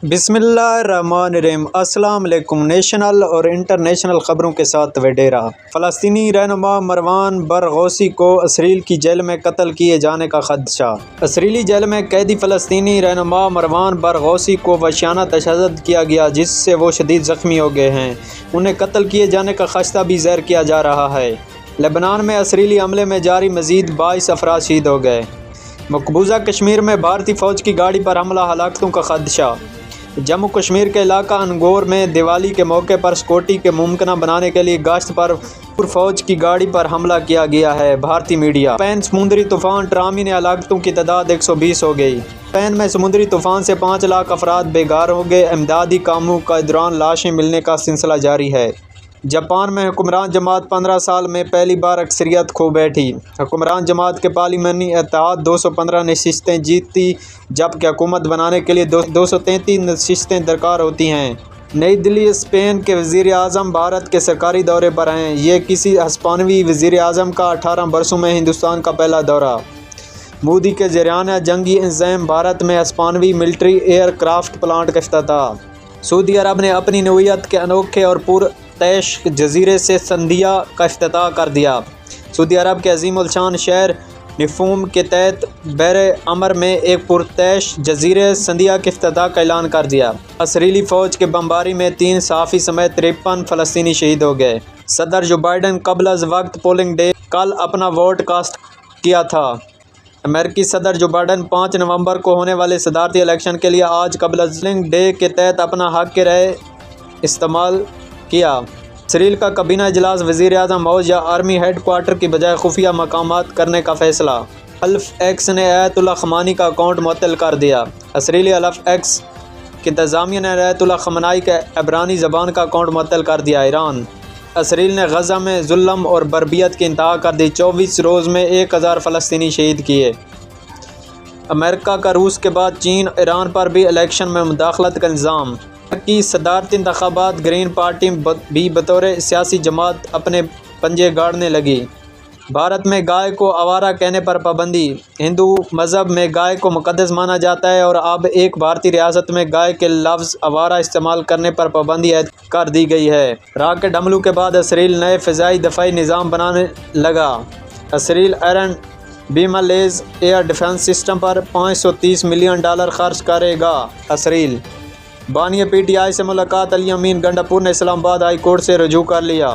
बिस्मिल्लाहिर्रहमानिर्रहीम। अस्सलाम वालेकुम। नेशनल और इंटरनेशनल खबरों के साथ वेडेरा। फ़लस्तीनी रहनुमा मरवान बरगौसी को इसराइल की जेल में कत्ल किए जाने का खदशा। इसराइली जेल में कैदी फ़लस्तीनी रहनुमा मरवान बरगौसी को वहशियाना तशद्दुद किया गया, जिससे वो शदीद ज़ख्मी हो गए हैं। उन्हें कत्ल किए जाने का खदशा भी ज़ाहिर किया जा रहा है। लेबनान में इसराइली हमले में जारी मज़ीद 22 अफराद शहीद हो गए। मकबूजा कश्मीर में भारतीय फ़ौज की गाड़ी पर हमला, हलाकतों का खदशा। जम्मू कश्मीर के इलाका अनगोर में दिवाली के मौके पर सिक्योरिटी के मुमकिन बनाने के लिए गश्त पर फ़ौज की गाड़ी पर हमला किया गया है। भारतीय मीडिया। स्पेन समुद्री तूफान ट्रामी ने हलाकतों की तादाद 120 हो गई। स्पेन में समुद्री तूफान से 5 लाख अफराद बेघर हो गए। इमदादी कामों के दौरान लाशें मिलने का सिलसिला जारी है। जापान में हुक्मरान जमात 15 साल में पहली बार अक्सरियत खो बैठी। हुक्मरान जमात के पार्लिमानी इत्तेहाद 215 नशिस्तें जीतती, जबकि हुकूमत बनाने के लिए 233 नशिस्तें दरकार होती हैं। नई दिल्ली। स्पेन के वज़ीर आज़म भारत के सरकारी दौरे पर हैं। ये किसी हिस्पानवी वज़ीर आज़म का 18 बरसों में हिंदुस्तान का पहला दौरा। मोदी के ज़रियाना जंगी इंतज़ाम। भारत में हिस्पानवी मिलिट्री एयरक्राफ्ट प्लांट का इफ्तिताह। सऊदी अरब ने अपनी नौइयत के अनोखे और पुरतैश जजीरे से संधिया का इफ्तिताह कर दिया। सऊदी अरब के अजीम उल-शान शहर निफूम के तहत बहरे अमर में एक पुरतैश जजीरे संधिया के इफ्तिताह का ऐलान कर दिया। इसराइली फ़ौज के बमबारी में 3 सहाफ़ी समेत 53 फ़लस्तीनी शहीद हो गए। सदर जो बाइडन कबल अज़ वक्त पोलिंग डे कल अपना वोट कास्ट किया था। अमेरिकी सदर जो बाइडन 5 नवंबर को होने वाले सदारती इलेक्शन के लिए आज कबल अज़ पोलिंग डे के तहत अपना हक़ के राय इस्तेमाल किया। इसराइल का काबीना इजलास वज़ीर आज़म हाउस या आर्मी हेड क्वार्टर की बजाय खुफिया मकामात करने का फैसला। अल्फ़ एक्स ने आयतुल्लाह ख़मेनी का अकाउंट मुअत्तल कर दिया। इसराइली अल्फ़ एक्स की इंतज़ामिया ने आयतुल्लाह ख़मेनी के इब्रानी ज़बान का अकाउंट मुअत्तल कर दिया। ईरान। इसराइल ने गज़ा में जुल्म और बर्बरियत की इंतहा कर दी। 24 रोज़ में 1000 फ़लस्तीनी शहीद किए। अमेरिका का रूस के बाद चीन ईरान पर भी इलेक्शन में मुदाखलत का इल्ज़ाम। की सदारती इंतखाबात ग्रीन पार्टी भी बतौर सियासी जमात अपने पंजे गाड़ने लगी। भारत में गाय को आवारा कहने पर पाबंदी। हिंदू मज़हब में गाय को मुक़द्दस माना जाता है और अब एक भारतीय रियासत में गाय के लफ्ज़ आवारा इस्तेमाल करने पर पाबंदी ऐद कर दी गई है। रॉकेट हमलों के बाद इसराइल नए फ़िज़ाई दफ़ाई निज़ाम बनाने लगा। Israel iron beam laser air defence system पर $530 मिलियन खर्च करेगा। इसराइल। बानी PTI से मुलाकात। अली अमीन गंडापुर ने इस्लामाबाद हाई कोर्ट से रुजू कर लिया।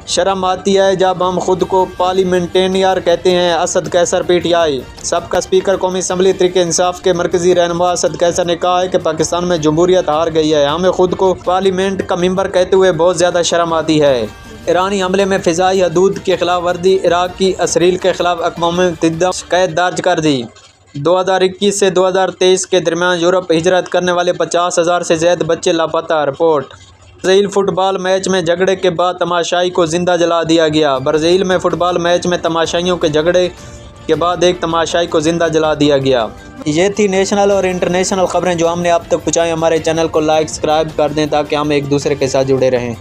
शर्म आती है जब हम खुद को पार्लिमेंटेनियर कहते हैं। असद कैसर PTI। सबका स्पीकर कौमी असम्बली तहरीक इंसाफ के मरकज़ी रहनुमा असद कैसर ने कहा है कि पाकिस्तान में जमहूरियत हार गई है। हमें खुद को पार्लियामेंट का मेंबर कहते हुए बहुत ज़्यादा शर्म आती है। ईरानी हमले में फ़िज़ाई हदूद की खिलाफ वर्दी। इराक़ की इसराइल के खिलाफ अक़वाम मुत्तहिदा शिकायत दर्ज कर दी। 2021 से 2023 के दरमियान यूरोप हिजरत करने वाले 50,000 से ज़्यादा बच्चे लापता। रिपोर्ट। ब्राज़ील फुटबॉल मैच में झगड़े के बाद तमाशाई को ज़िंदा जला दिया गया। ब्राज़ील में फुटबॉल मैच में तमाशाइयों के झगड़े के बाद एक तमाशाई को ज़िंदा जला दिया गया। ये थी नेशनल और इंटरनेशनल खबरें जो हमने आप तक पहुँचाई। हमारे चैनल को लाइक सब्सक्राइब कर दें ताकि हम एक दूसरे के साथ जुड़े रहें।